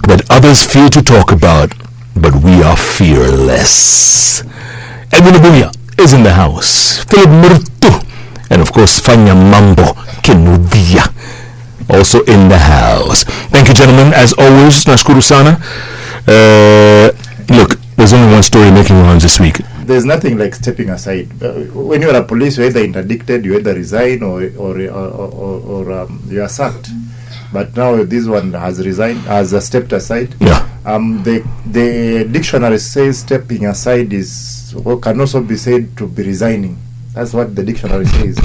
that others fear to talk about, but we are fearless. Edwin Abuya is in the house. Philip Murtu, and of course Fanya Mambo Kinudia, also in the house. Thank you, gentlemen. As always, nashukuru sana. Look, there's only one story making rounds this week. There's nothing like stepping aside. When you're a police, you're either interdicted, you either resign, or you are sacked. But now this one has resigned, has stepped aside. Yeah. The dictionary says stepping aside can also be said to be resigning. That's what the dictionary says.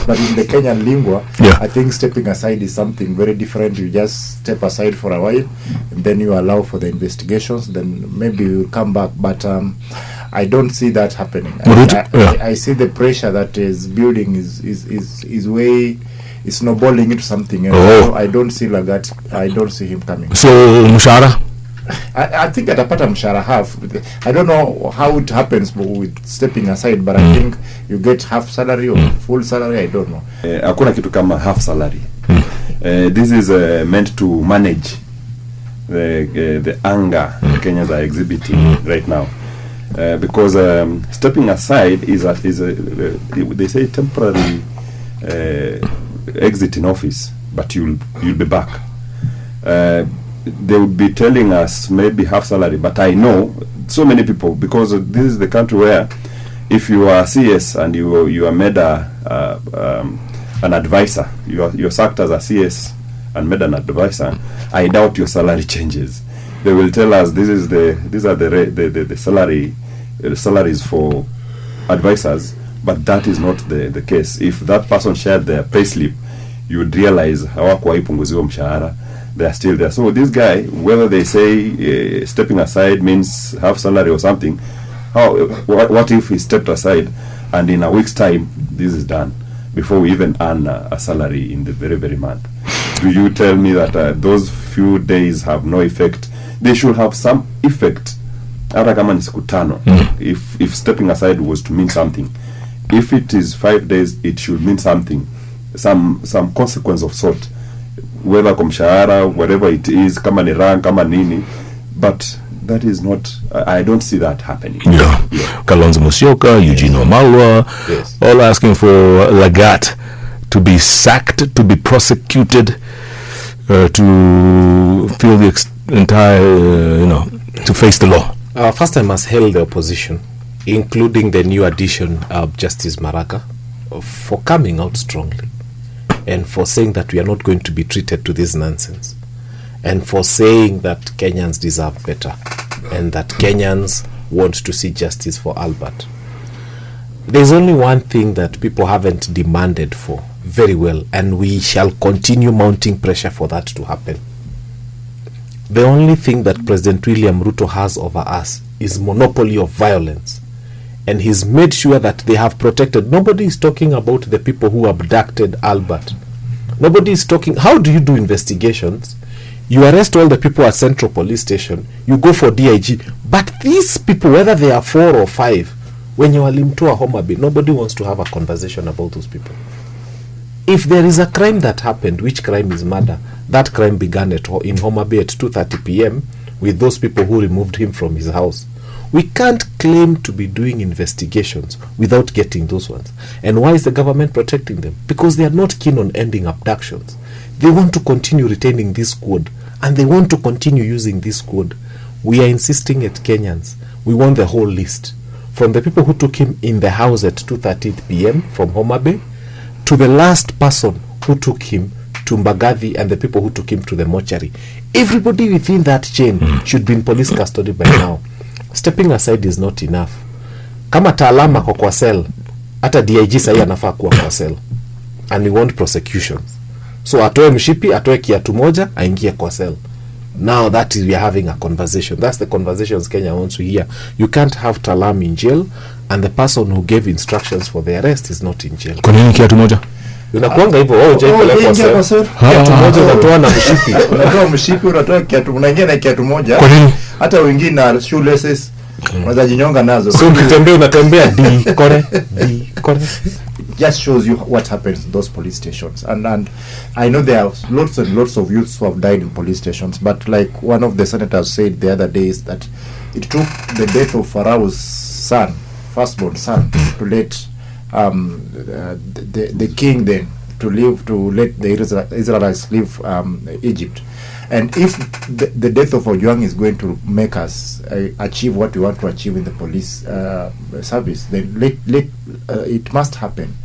But in the Kenyan lingua, yeah, I think stepping aside is something very different. You just step aside for a while, and then you allow for the investigations. Then maybe you come back. But I don't see that happening. I see the pressure that is building is way. It's snowballing into something else. So I don't see Lagat. I don't see him coming. So mshahara? I think atapata mshahara half. I don't know how it happens with stepping aside, but I think you get half salary or full salary. I don't know. Hakuna kitu kama half salary. This is meant to manage the anger Kenyans are exhibiting right now, because stepping aside is they say temporary exit in office, but you'll be back. They would be telling us maybe half salary, but I know so many people, because this is the country where if you are CS and you are made an advisor, you're sacked as a CS and made an advisor, I doubt your salary changes. They will tell us these are the salaries for advisors, but that is not the case. If that person shared their payslip, you would realize hawakupunguzwa mshahara. They are still there. So this guy, whether they say stepping aside means half salary or something, what if he stepped aside and in a week's time this is done before we even earn a salary in the very, very month? Do you tell me that those few days have no effect? They should have some effect. Hata kama ni siku tano. If stepping aside was to mean something, if it is 5 days, it should mean something, some consequence of sort, whether kumshahara, whatever it is, kama ni rank, kama nini, but that is not, I don't see that happening. Yeah. Kalonzo Musyoka, Eugene Wamalwa, yes, all asking for Lagat to be sacked, to be prosecuted, to feel the entire, to face the law. First, I must hail the opposition, including the new addition of Justice Maraka, for coming out strongly and for saying that we are not going to be treated to this nonsense, and for saying that Kenyans deserve better and that Kenyans want to see justice for Albert. There's only one thing that people haven't demanded for very well, and we shall continue mounting pressure for that to happen. The only thing that President William Ruto has over us is monopoly of violence. And he's made sure that they have protected. Nobody is talking about the people who abducted Albert. Nobody is talking. How do you do investigations? You arrest all the people at Central Police Station. You go for DIG. But these people, whether they are 4 or 5, when you are Limtoa Homa Bay, nobody wants to have a conversation about those people. If there is a crime that happened, which crime is murder, that crime began in Homa Bay at 2:30 p.m. with those people who removed him from his house. We can't claim to be doing investigations without getting those ones. And why is the government protecting them? Because they are not keen on ending abductions. They want to continue retaining this code, and they want to continue using this code. We are insisting at Kenyans. We want the whole list. From the people who took him in the house at 2:30 p.m. from Homa Bay, to the last person who took him to Mbagathi, and the people who took him to the mortuary. Everybody within that chain should be in police custody by now. Stepping aside is not enough. Kama Taalama kwa cell, hata DIG sahi anafaa kuwa kwa cell. And we want prosecutions. So atoe mshipi, atoe kiatu moja, aingie kwa cell. Now that is, we are having a conversation. That's the conversations Kenya wants to hear. You can't have Taalam in jail and the person who gave instructions for the arrest is not in jail. Kwa nini kiatu moja? Unakuanga hivyo wewe kwa cell. Kiatu moja unatoa na mshipi. Unatoa mshipi, unatoa kiatu, unaingia na kiatu moja. Kwa nini? Hata wengine na shoelaces. Wazajinyonga nazo. So unatembea di kore. Just shows you what happens in those police stations. And I know there are lots and lots of youths who have died in police stations, but like one of the senators said the other day is that it took the death of Pharaoh's son, firstborn son, to let the king then to let the Israelites leave Egypt. And if the death of Ojang is going to make us achieve what we want to achieve in the police service, then it must happen.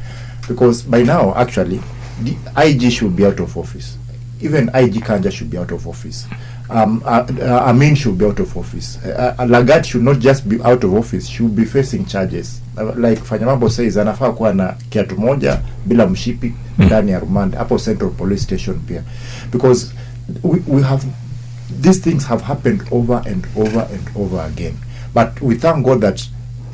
Because by now, actually, the IG should be out of office. Even IG Kanja should be out of office. Amin should be out of office. Lagat should not just be out of office, should be facing charges. Like Fanyamabo says, anafaa kuwa na kiatu moja bila mshipi ndani ya rumande hapo Central Police Station pia. Because we have, these things have happened over and over and over again. But we thank God that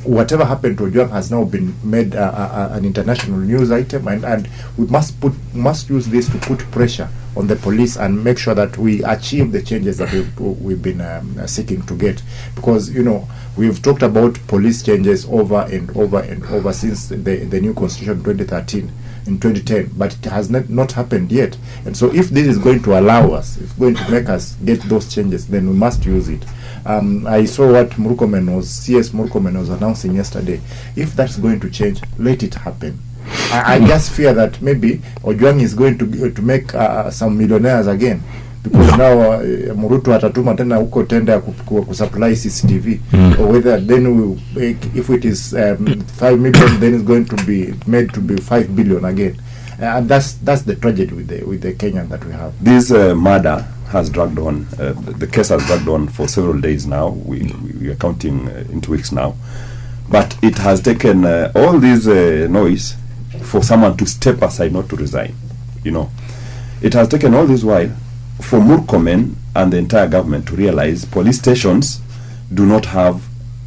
whatever happened to Ojang has now been made an international news item, and we must use this to put pressure on the police and make sure that we achieve the changes that we've been seeking to get. Because, you know, we've talked about police changes over and over and over since the new constitution in 2010, but it has not happened yet. And so if this is going to allow us, it's going to make us get those changes, then we must use it. I saw what CS Murkomen was announcing yesterday. If that's going to change, let it happen. I just fear that maybe Ojang is going to make some millionaires again, because now Murutu atatuma tena huko tenda kusupply CCTV, or whether then if it is 5 million, then it's going to be made to be 5 billion again. And that's the tragedy with the Kenyan that we have. This murder has dragged on. The case has dragged on for several days now. We are counting into weeks now, but it has taken all this noise for someone to step aside, not to resign. You know, it has taken all this while for Murkomen and the entire government to realize police stations do not have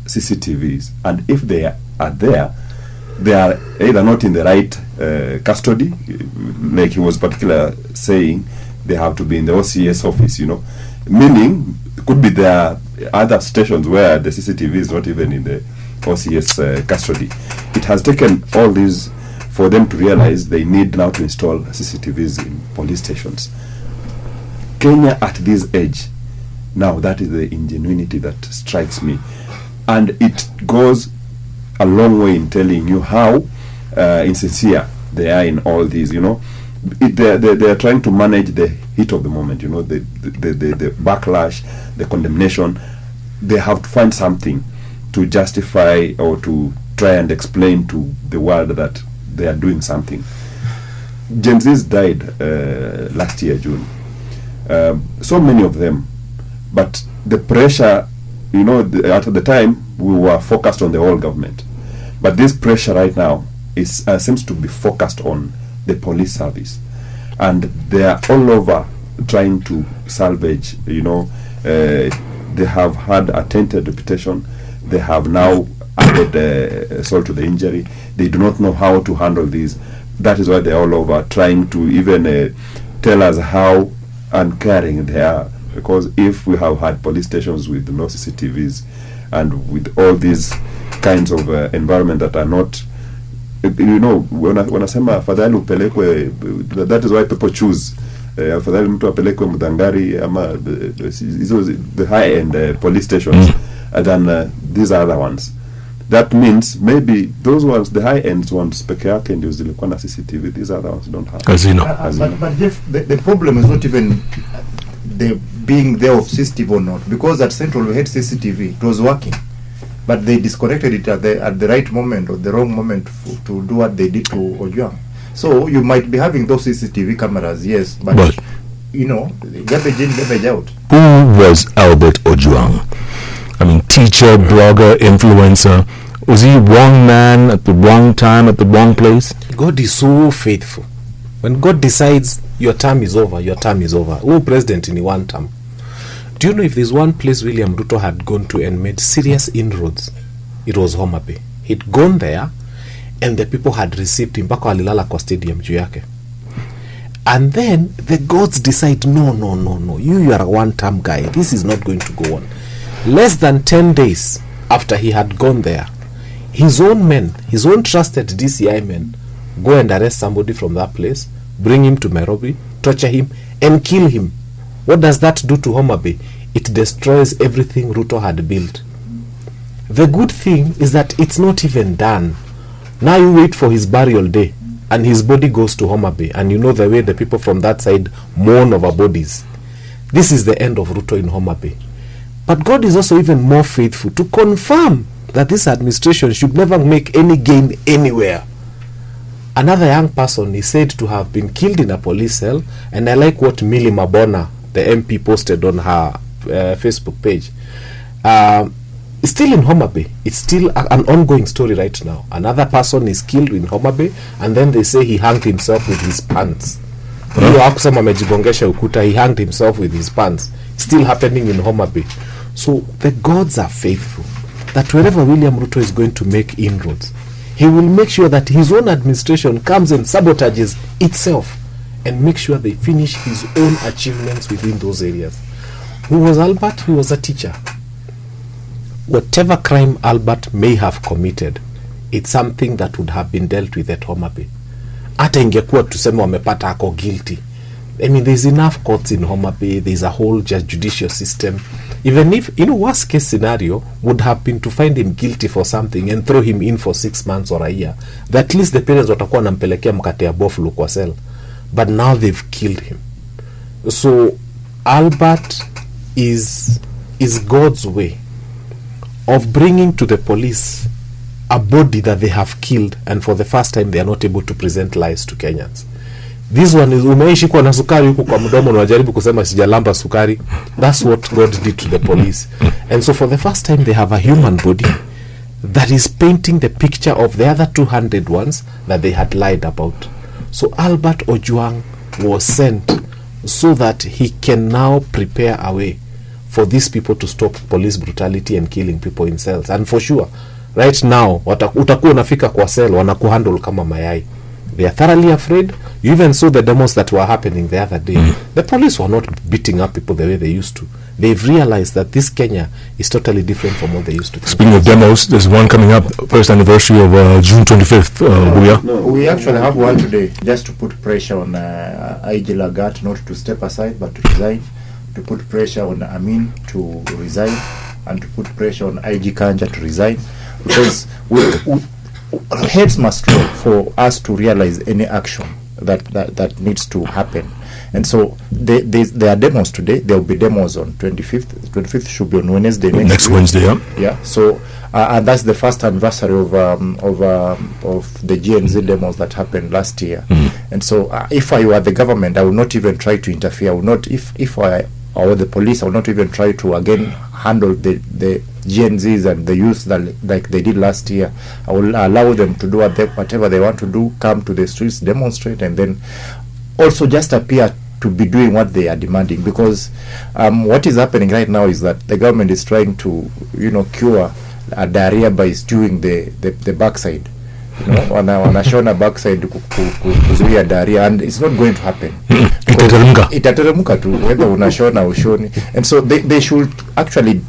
CCTVs, and if they are there, they are either not in the right custody, like he was particular saying, they have to be in the OCS office, you know, meaning could be there are other stations where the CCTV is not even in the OCS custody. It has taken all these for them to realize they need now to install CCTVs in police stations. Kenya at this age, now that is the ingenuity that strikes me, and it goes a long way in telling you how insincere they are in all these. You know, they are trying to manage the heat of the moment. You know, the backlash, the condemnation. They have to find something to justify or to try and explain to the world that they are doing something. Gen Zs died last year, June. So many of them, but the pressure, you know, at the time we were focused on the whole government, but this pressure right now is seems to be focused on the police service, and they are all over trying to salvage. You know, they have had a tainted reputation. They have now added salt to the injury. They do not know how to handle this. That is why they are all over trying to even tell us how uncaring they are, because if we have had police stations with no CCTVs and with all these kinds of environment that are not, you know, when I say afadhali upelekwe, that is why people choose afadhali mtu apelekwe Mudangari ama the high end police stations than these other ones. That means maybe those ones, the high end ones, peke yake ndio zilikuwa na CCTV. These other ones don't have. But Jeff, the problem is not even the being there of CCTV or not, because at Central we had CCTV, it was working, but they disconnected it at the right moment or the wrong moment to do what they did to Ojang. So you might be having those CCTV cameras, yes, but you know, garbage in, garbage out. Who was Albert Ojang? I mean, teacher, blogger, influencer. Was he wrong man at the wrong time at the wrong place? God is so faithful. When God decides your term is over, your term is over. Who president in one term? Do you know if there's one place William Ruto had gone to and made serious inroads? It was Homa Bay. He'd gone there and the people had received him. Mpaka walilala kwa stadium juu yake. And then the gods decide, no, you are a one-term guy. This is not going to go on. Less than 10 days, after he had gone there, his own men, his own trusted DCI men, go and arrest somebody from that place, bring him to Nairobi, torture him, and kill him. What does that do to Homa Bay? It destroys everything Ruto had built. The good thing is that it's not even done. Now you wait for his burial day, and his body goes to Homa Bay, and you know the way the people from that side mourn over bodies. This is the end of Ruto in Homa Bay. But God is also even more faithful to confirm that this administration should never make any gain anywhere. Another young person is said to have been killed in a police cell, and I like what Millie Mabona, the MP, posted on her Facebook page. It's still in Homa Bay. It's still an ongoing story right now. Another person is killed in Homa Bay, and then they say he hanged himself with his pants. He hanged himself with his pants. Still happening in Homa Bay. So the gods are faithful, that wherever William Ruto is going to make inroads, he will make sure that his own administration comes and sabotages itself and make sure they finish his own achievements within those areas. Who was Albert? He was a teacher. Whatever crime Albert may have committed, it's something that would have been dealt with at Homa Bay. Hata ingekuwa tuseme wamepata ako guilty. I mean, there's enough courts in Homa Bay, there's a whole judicial system. Even if, worst case scenario would have been to find him guilty for something and throw him in for 6 months or a year, that at least the parents watakuwa nampelekea mkate ya boflu kwa cell. But now they've killed him. So Albert is God's way of bringing to the police a body that they have killed, and for the first time they are not able to present lies to Kenyans. This one is umeishi kwa na sukari huku kwa mdomo na wajaribu kusema sijalamba sukari. That's what God did to the police. And so for the first time they have a human body that is painting the picture of the other 200 ones that they had lied about. So Albert Ojang was sent so that he can now prepare a way for these people to stop police brutality and killing people in cells. And for sure, right now, utakuwa unafika kwa cell, wanakuhandle kama mayai. They are thoroughly afraid. You even saw the demos that were happening the other day. The police were not beating up people the way they used to. They've realized that this Kenya is totally different from what they used to. Speaking of demos, there's one coming up, first anniversary of June 25th. We actually have one today, just to put pressure on IG Lagat not to step aside but to resign, to put pressure on Amin to resign, and to put pressure on IG Kanja to resign, because heads must roll for us to realize any action that needs to happen. And so there are demos today. There will be demos on 25th. 25th should be on Wednesday next week. Wednesday, yeah. So and that's the first anniversary of the GNZ demos that happened last year. And so if I were the government, I would not even try to interfere. I would not, if I or the police, I would not even try to again handle the GNZs and the youth that like they did last year. I will allow them to do whatever they want to do, come to the streets, demonstrate, and then also just appear to be doing what they are demanding. Because what is happening right now is that the government is trying to, cure diarrhea by stewing the backside. Wanashona backside kuzuia diarrhea, and it's not going to happen. Itateremka tu whether unashona ushoni. And so they should actually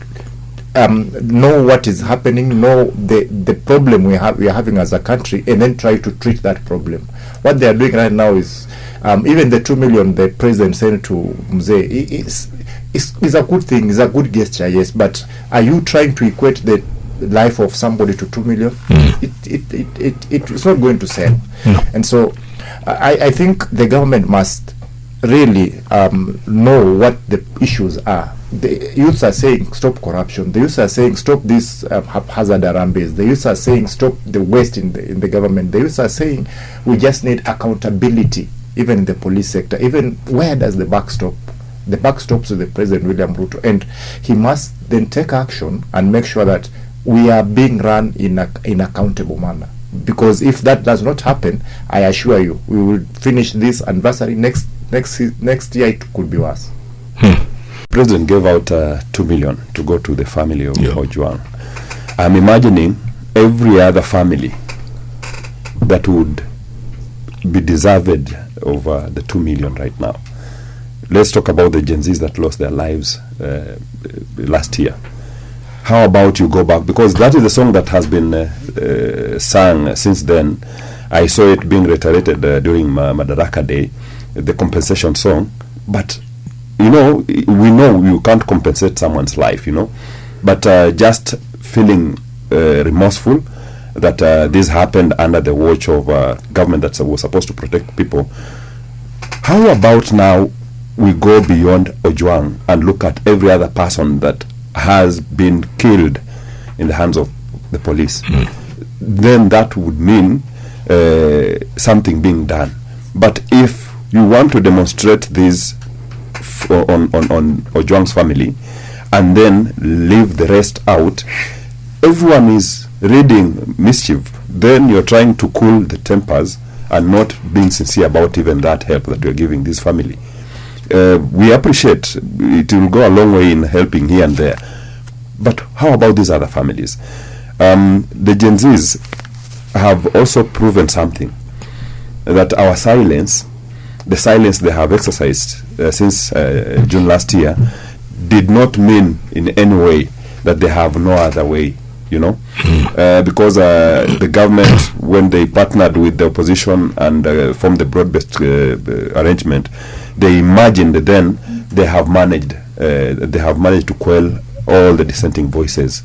know what is happening, know the problem we are having as a country, and then try to treat that problem. What they are doing right now is even the 2 million the president sent to Mzee is a good thing, is a good gesture, yes, but are you trying to equate the life of somebody to 2 million? It's not going to sell. And so I think the government must really know what the issues are. The youths are saying stop corruption. The youths are saying stop this haphazard arambes. The youths are saying stop the waste in the government. The youths are saying we just need accountability, even in the police sector. Even where does the buck stop? The buck stops with the President William Ruto, and he must then take action and make sure that we are being run in accountable manner. Because if that does not happen, I assure you, we will finish this anniversary next year. It could be worse. President gave out 2 million to go to the family of Ojwang. I'm imagining every other family that would be deserved of the 2 million right now. Let's talk about the Gen Zs that lost their lives last year. how about you go back? Because that is the song that has been sung since then. I saw it being reiterated during Madaraka Day, the compensation song. But, we know you can't compensate someone's life, But just feeling remorseful that this happened under the watch of government that was supposed to protect people. How about now we go beyond Ojwang and look at every other person that has been killed in the hands of the police? Then that would mean something being done. But if you want to demonstrate this on Ojwang's family and then leave the rest out, everyone is reading mischief. Then you're trying to cool the tempers and not being sincere about even that help that you're giving this family. We appreciate it will go a long way in helping here and there. But how about these other families? The Gen Zs have also proven something, that our silence, the silence they have exercised since June last year, did not mean in any way that they have no other way, because the government, when they partnered with the opposition and formed the broad-based arrangement, they imagined then they have managed to quell all the dissenting voices.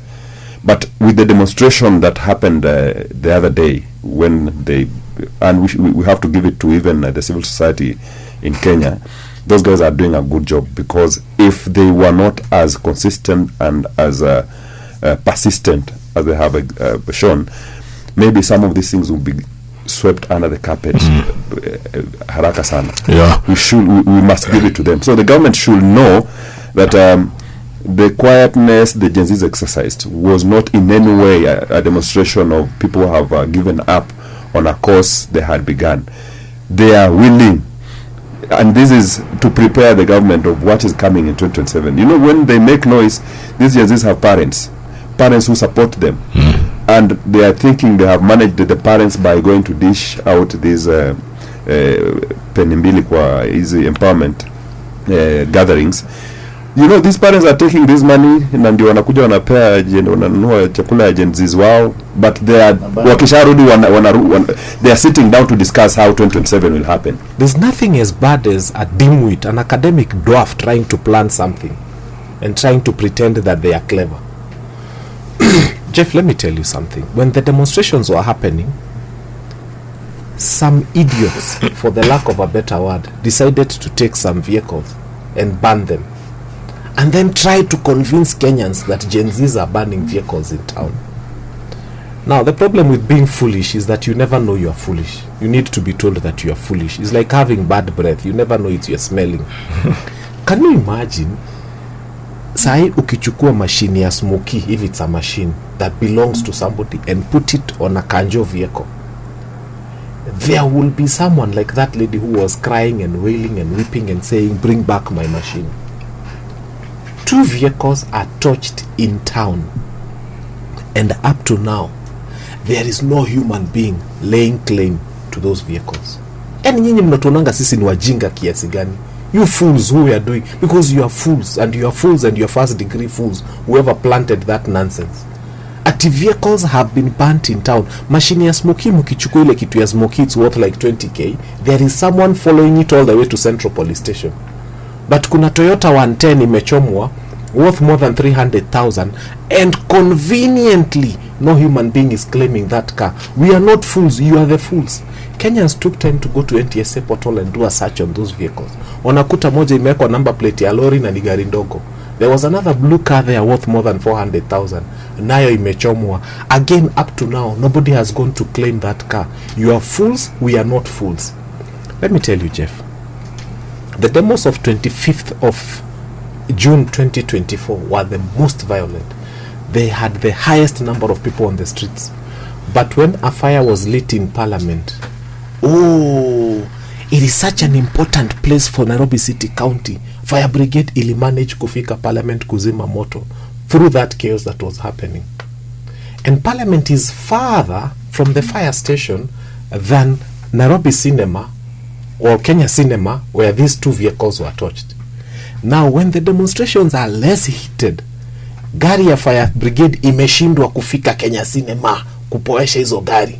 But with the demonstration that happened the other day, when we have to give it to even the civil society in Kenya, those guys are doing a good job, because if they were not as consistent and as persistent as they have shown, maybe some of these things will be swept under the carpet. Haraka sana. Yeah. We must give it to them. So the government should know that the quietness the Gen Zs exercised was not in any way a demonstration of people who have given up on a course they had begun. They are willing, and this is to prepare the government of what is coming in 2027. When they make noise, these Gen Zs have parents who support them, and they are thinking they have managed the parents by going to dish out these penimbili kwa easy empowerment gatherings. These parents are taking this money na ndio wanakuja wananunua chakula ya Gen Zs wao, but they are wakisharudi they are sitting down to discuss how 2027 will happen. There's nothing as bad as a dimwit, an academic dwarf trying to plan something and trying to pretend that they are clever. Jeff, let me tell you something. When the demonstrations were happening, some idiots, for the lack of a better word, decided to take some vehicles and burn them, and then try to convince Kenyans that Gen Zs are burning vehicles in town. Now, the problem with being foolish is that you never know you are foolish. You need to be told that you are foolish. It's like having bad breath. You never know it, you're smelling. Can you imagine, sai ukichukua machine ya smoky, if it's a machine that belongs to somebody, and put it on a kanjo vehicle, there will be someone like that lady who was crying and wailing and weeping and saying, bring back my machine. 2 vehicles are torched in town, and up to now there is no human being laying claim to those vehicles. And nyinyi mnatuonanga sisi ni wajinga kiasi gani? You fools who we are doing, because you are fools, and you are fools, and you are first degree fools, whoever planted that nonsense. Ati vehicles have been burnt in town. Machine ya smoky, mukichukua ile kitu ya smoky, it's worth like 20k. There is someone following it all the way to Central Police Station. But kuna Toyota 110 imechomwa, worth more than 300,000, and conveniently no human being is claiming that car. We are not fools, you are the fools. Kenyans took time to go to NTSA portal and do a search on those vehicles. Wanakuta moja imewekwa number plate ya lori na ni gari ndogo. There was another blue car there worth more than 400,000. Nayo imechomwa. Again, up to now, nobody has gone to claim that car. You are fools, we are not fools. Let me tell you, Jeff. The demos of 25th of June 2024 were the most violent. They had the highest number of people on the streets. But when a fire was lit in Parliament, it is such an important place for Nairobi City County. Fire Brigade ili manage kufika Parliament kuzima moto through that chaos that was happening. And Parliament is farther from the fire station than Nairobi Cinema or Kenya Cinema, where these 2 vehicles were torched. Now, when the demonstrations are less heated, gari ya fire brigade imeshindwa kufika Kenya Cinema kupoesha hizo gari,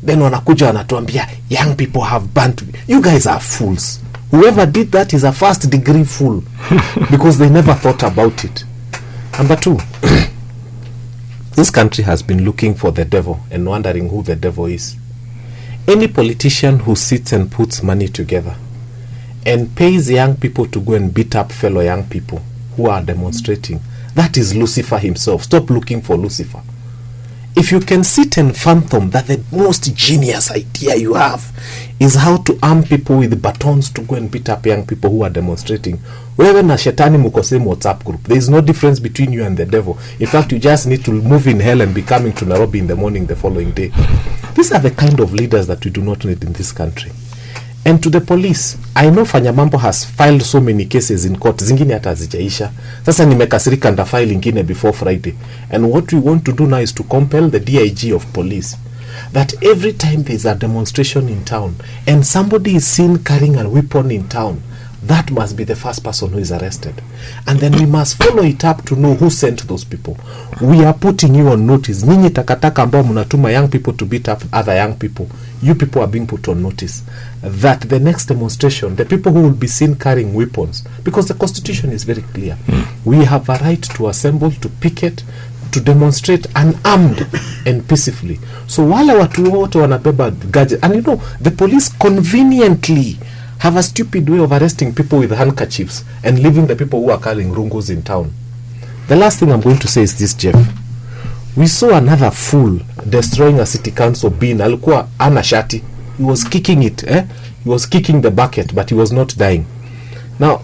then wanakuja wanatuambia young people have burnt. You guys are fools. Whoever did that is a first degree fool because they never thought about it. Number two, this country has been looking for the devil and wondering who the devil is. Any politician who sits and puts money together and pays young people to go and beat up fellow young people who are demonstrating, that is Lucifer himself. Stop looking for Lucifer. If you can sit and fathom that the most genius idea you have is how to arm people with batons to go and beat up young people who are demonstrating, wewe na shetani muko same WhatsApp group. There is no difference between you and the devil. In fact, you just need to move in hell and be coming to Nairobi in the morning the following day. These are the kind of leaders that we do not need in this country. And to the police, I know Fanyamambo has filed so many cases in court, zingine hata hazijaisha. Sasa nimekasirika nda file ingine before Friday. And what we want to do now is to compel the DIG of police that every time there is a demonstration in town and somebody is seen carrying a weapon in town, that must be the first person who is arrested. And then we must follow it up to know who sent those people. We are putting you on notice. Nyinyi takataka ambao mnatuma young people to beat up other young people, you people are being put on notice that the next demonstration, the people who will be seen carrying weapons, because the constitution is very clear, we have a right to assemble, to picket, to demonstrate unarmed and peacefully. So wale watu wote wanabeba gadget, and you know, the police conveniently have a stupid way of arresting people with handkerchiefs and leaving the people who are carrying rungos in town. The last thing I'm going to say is this, Jeff. We saw another fool destroying a city council bin. Alikuwa ana shati. He was kicking it. He was kicking the bucket, but he was not dying. Now,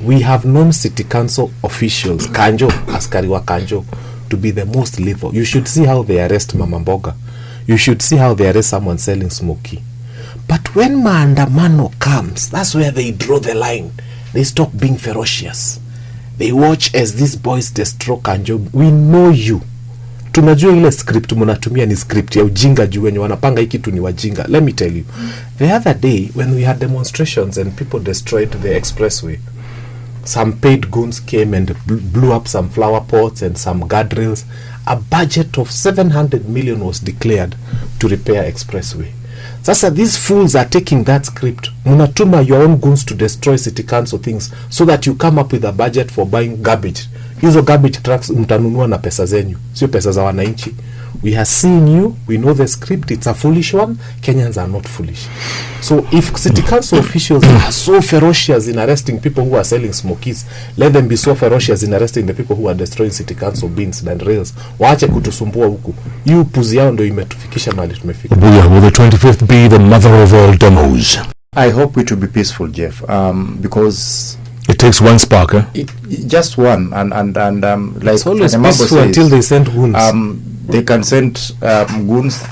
we have known city council officials, Kanjo, askari wa Kanjo, to be the most lethal. You should see how they arrest Mama Mboga. You should see how they arrest someone selling smoky. But when maandamano comes, that's where they draw the line. They stop being ferocious. They watch as these boys destroy Kanjo. We know you. Tunajua ile script mnatumia ni script ya ujinga juu wenye wanapanga hiki tu ni wajinga. Let me tell you. The other day when we had demonstrations and people destroyed the expressway, some paid goons came and blew up some flower pots and some guardrails. A budget of 700 million was declared to repair expressway. Sasa these fools are taking that script. Munatuma your own goons to destroy city council things so that you come up with a budget for buying garbage. Hizo garbage trucks mtanunua na pesa zenyu, sio pesa za wananchi. We have seen you, we know the script, it's a foolish one. Kenyans are not foolish. So if city council officials are so ferocious in arresting people who are selling smokies, let them be so ferocious in arresting the people who are destroying city council bins and rails. Waache kutusumbua huku. Hiyo puzi yao ndio imetufikisha mahali tumefika. Will the 25th be the mother of all demos? I hope it will be peaceful, Jeff, because it takes one spark, just one, and like it's always peaceful says, until they send goons. They can send goons.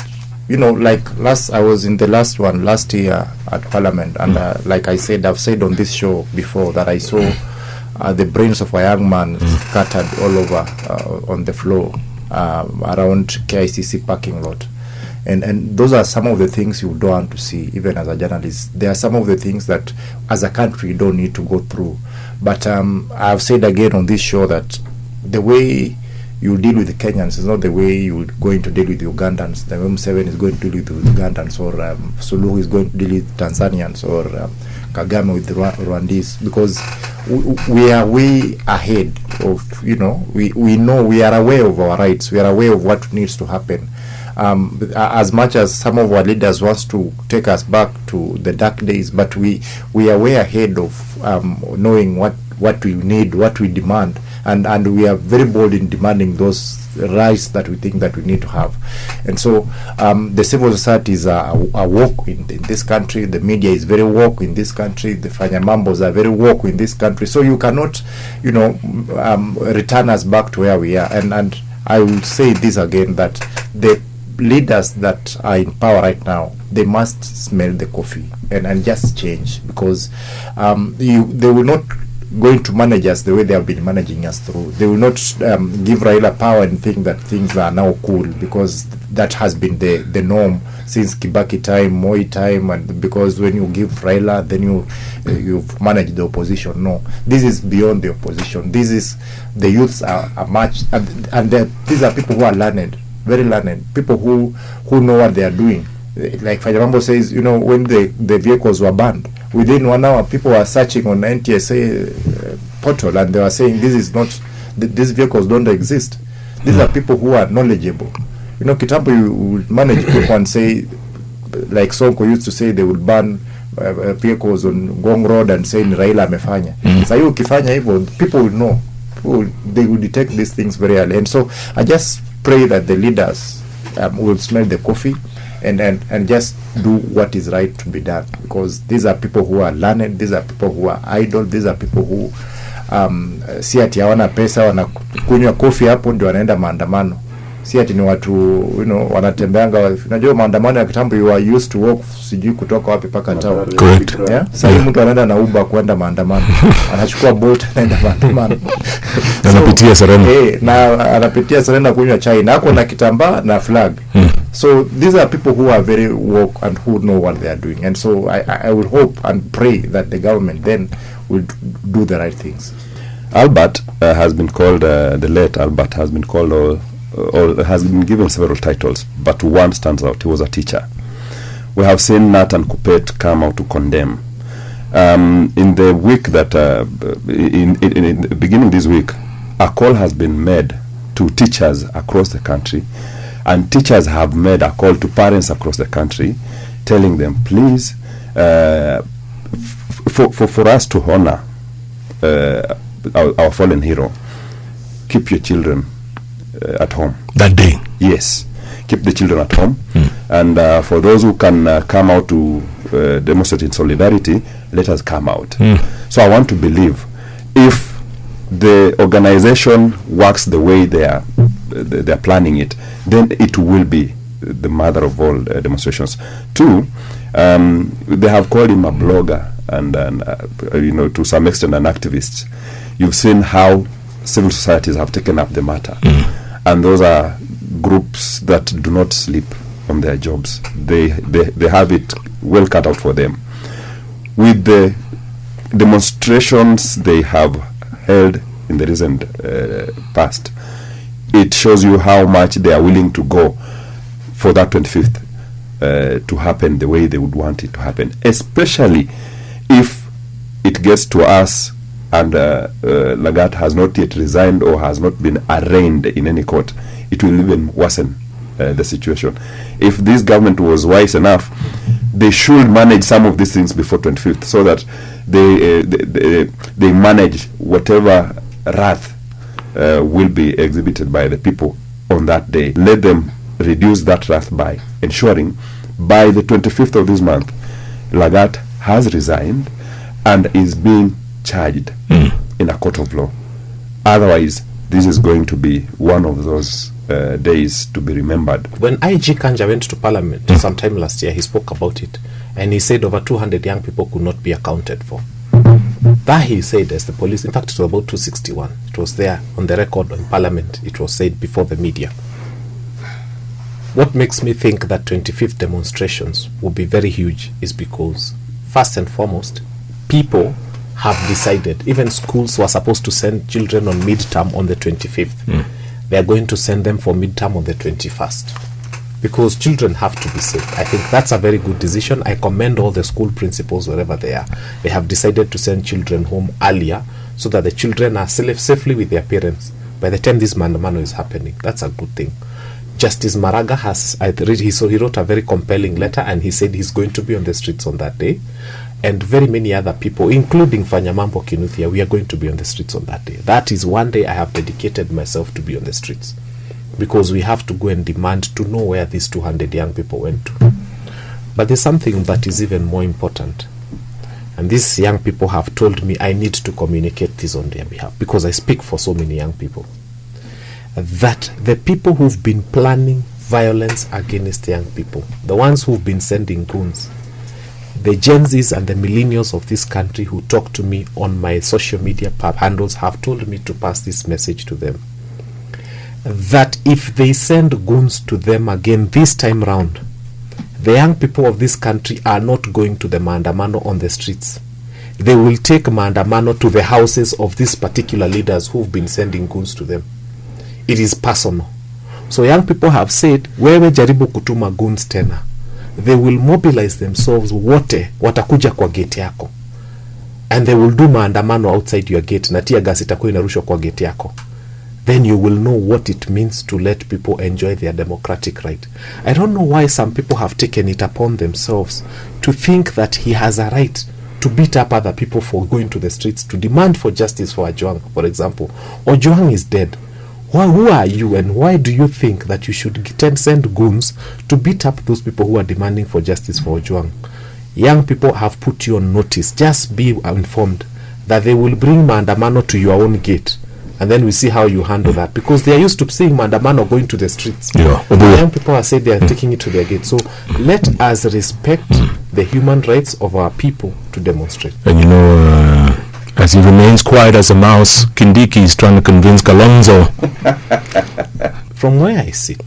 You know, like I was in the last one last year at Parliament, and like I said, I've said on this show before that I saw the brains of a young man scattered all over on the floor around KICC parking lot. And those are some of the things you don't want to see, even as a journalist. There are some of the things that, as a country, you don't need to go through. But I've said again on this show that the way you deal with the Kenyans is not the way you're going to deal with the Ugandans. The M7 is going to deal with the Ugandans, or Suluhu is going to deal with Tanzanians, or Kagame with the Rwandese, because we are way ahead of, you know, we know, we are aware of our rights, we are aware of what needs to happen. As much as some of our leaders wants to take us back to the dark days, but we are way ahead of knowing what we need, what we demand, and we are very bold in demanding those rights that we think that we need to have. And so the civil society is a woke in this country. The media is very woke in this country. The Fanyamambos are very woke in this country. So you cannot, you know, return us back to where we are. And I will say this again, that the leaders that are in power right now, they must smell the coffee and just change, because they will not going to manage us the way they have been managing us through. They will not give Raila power and think that things are now cool, because that has been the norm since Kibaki time, Moi time, and because when you give Raila, then you've managed the opposition. No, this is beyond the opposition. This is, the youths are much, and these are people who are learned, very learned, people who know what they are doing. Like Fajamambo says, when the vehicles were banned, within 1 hour, people were searching on NTSA portal, and they were saying these vehicles don't exist. These are people who are knowledgeable. Kitambo, you would manage people and say, like Sonko used to say, they would ban vehicles on Gong Road and say Raila amefanya. So you ukifanya hivyo, people will know. They will detect these things very early. And so I just pray that the leaders will smell the coffee and just do what is right to be done, because these are people who are learned, these are people who are idle, these are people who si ati hawana pesa, wanakunywa kofi hapo ndio wanaenda maandamano. Si ati ni watu wanatembeanga. Unajua maandamano ya kitambo, you are used to walk sijui kutoka wapi paka town. Correct. Yeah? Sasa mtu anaenda na Uber kwenda maandamano. Anachukua boat anaenda maandamano. Anapitia Serena. Na anapitia Serena kunywa chai na ako na kitambaa na flag. So these are people who are very woke and who know what they are doing. And so I will hope and pray that the government then will do the right things. Albert has been called, the late Albert has been called or has been given several titles, but one stands out. He was a teacher. We have seen Nat and Kupet come out to condemn. In the week that, in the beginning this week, a call has been made to teachers across the country, and teachers have made a call to parents across the country, telling them, please, for us to honor our fallen hero, keep your children at home that day. Yes, keep the children at home. And for those who can come out to demonstrate in solidarity, let us come out. So I want to believe, if the organization works the way they are planning it, then it will be the mother of all demonstrations. Two, they have called him a blogger and to some extent an activist. You've seen how civil societies have taken up the matter. And those are groups that do not sleep on their jobs. They have it well cut out for them. With the demonstrations they have held in the recent past, it shows you how much they are willing to go for that 25th to happen the way they would want it to happen, especially if it gets to us and Lagat has not yet resigned or has not been arraigned in any court. It will even worsen the situation. If this government was wise enough, they should manage some of these things before 25th, so that they manage whatever wrath will be exhibited by the people on that day. Let them reduce that wrath by ensuring by the 25th of this month, Lagat has resigned and is being charged in a court of law. Otherwise, this is going to be one of those days to be remembered. When IG Kanja went to Parliament sometime last year, he spoke about it, and he said over 200 young people could not be accounted for. That he said as the police, in fact it was about 261. It was there on the record in Parliament. It was said before the media. What makes me think that 25th demonstrations will be very huge is because, first and foremost, people have decided, even schools were supposed to send children on midterm on the 25th. They are going to send them for midterm on the 21st. Because children have to be safe. I think that's a very good decision. I commend all the school principals wherever they are. They have decided to send children home earlier so that the children are safely with their parents by the time this mandamano is happening. That's a good thing. Justice Maraga he wrote a very compelling letter, and he said he's going to be on the streets on that day. And very many other people, including Fanyamambo Kinuthia, we are going to be on the streets on that day. That is one day I have dedicated myself to be on the streets, because we have to go and demand to know where these 200 young people went to. But there's something that is even more important. And these young people have told me I need to communicate this on their behalf, because I speak for so many young people. That the people who've been planning violence against young people, the ones who've been sending goons, The Gen Zs and the millennials of this country who talk to me on my social media handles have told me to pass this message to them. That if they send goons to them again this time round, the young people of this country are not going to the maandamano on the streets. They will take maandamano to the houses of these particular leaders who've been sending goons to them. It is personal. So young people have said, wewe jaribu kutuma goons tena. They will mobilize themselves, wote watakuja kwa gate yako, and they will do maandamano outside your gate, na tear gas itakuwa inarushwa kwa gate yako. Then you will know what it means to let people enjoy their democratic right. I don't know why some people have taken it upon themselves to think that he has a right to beat up other people for going to the streets to demand for justice for Ojang, for example. Ojang is dead. Who are you, and why do you think that you should send goons to beat up those people who are demanding for justice for Ojang? Young people have put you on notice. Just be informed that they will bring maandamano to your own gate, and then we see how you handle that, because they are used to seeing maandamano going to the streets. Young people have said they are taking it to their gate. So let us respect the human rights of our people to demonstrate. And you know, as he remains quiet as a mouse, Kindiki is trying to convince Kalonzo. From where I sit,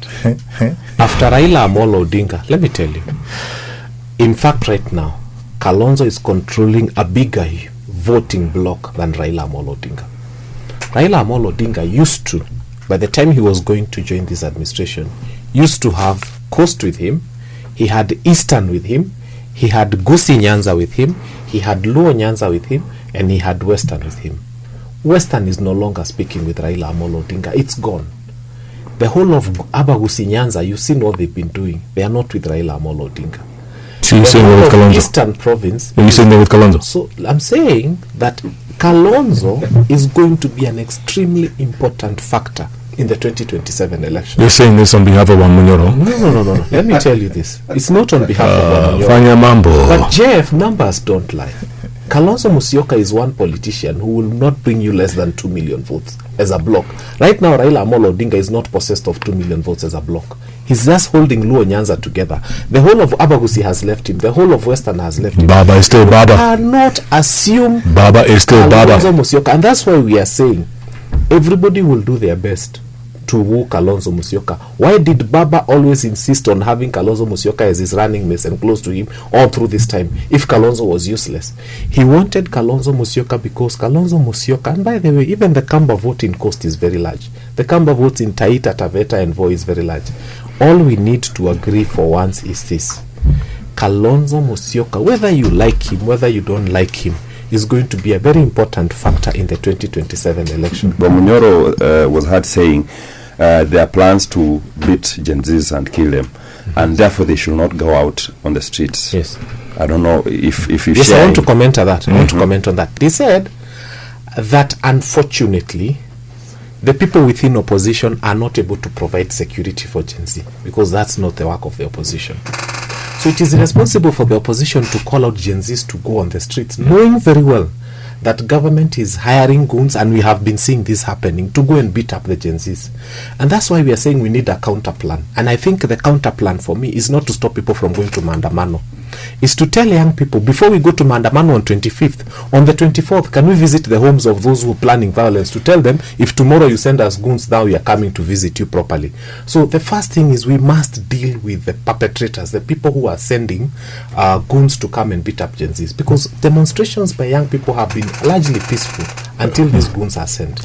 after Raila Amolo Odinga, let me tell you, in fact right now, Kalonzo is controlling a bigger voting bloc than Raila Amolo Odinga. Raila Amolo Odinga used to, by the time he was going to join this administration, used to have Coast with him, he had Eastern with him, he had Gusii Nyanza with him, he had Luo Nyanza with him, and he had Western with him. Western is no longer speaking with Raila Amolo Odinga. It's gone. The whole of Gusii Nyanza, you've seen what they've been doing. They are not with Raila Amolo Odinga. So you're saying they're with Kalonzo? Eastern province. You're saying they're with Kalonzo? So I'm saying that Kalonzo is going to be an extremely important factor in the 2027 election. You're saying this on behalf of Wamunyoro? No. Let me tell you this. It's not on behalf of Wamunyoro. Fanya mambo. But Jeff, numbers don't lie. Kalonzo Musyoka is one politician who will not bring you less than 2 million votes as a bloc. Right now, Raila Amolo Odinga is not possessed of 2 million votes as a bloc. He's just holding Luo Nyanza together. The whole of Abagusi has left him. The whole of Western has left him. Baba is still Baba. You cannot assume Baba is still Baba. Kalonzo Musyoka. And that's why we are saying everybody will do their best to woo Kalonzo Musyoka. Why did Baba always insist on having Kalonzo Musyoka as his running mate and close to him all through this time if Kalonzo was useless? He wanted Kalonzo Musyoka because Kalonzo Musyoka, and by the way, even the Kamba vote in Coast is very large. The Kamba vote in Taita, Taveta and Voi is very large. All we need to agree for once is this. Kalonzo Musyoka, whether you like him, whether you don't like him, is going to be a very important factor in the 2027 election. But Munyoro was heard saying there are plans to beat Gen Zs and kill them, and therefore they should not go out on the streets. Yes. I don't know if you yes, share. I want to comment on that. I want to comment on that. They said that unfortunately the people within opposition are not able to provide security for Gen Z because that's not the work of the opposition. So it is irresponsible for the opposition to call out Gen Zs to go on the streets, knowing very well that government is hiring goons, and we have been seeing this happening, to go and beat up the Gen Zs. And that's why we are saying we need a counter plan. And I think the counter plan for me is not to stop people from going to Maandamano. Is to tell young people, before we go to Maandamano on 25th, on the 24th, can we visit the homes of those who are planning violence, to tell them, if tomorrow you send us goons, now we are coming to visit you properly. So the first thing is we must deal with the perpetrators, the people who are sending goons to come and beat up Gen Zs, because demonstrations by young people have been largely peaceful until these goons are sent.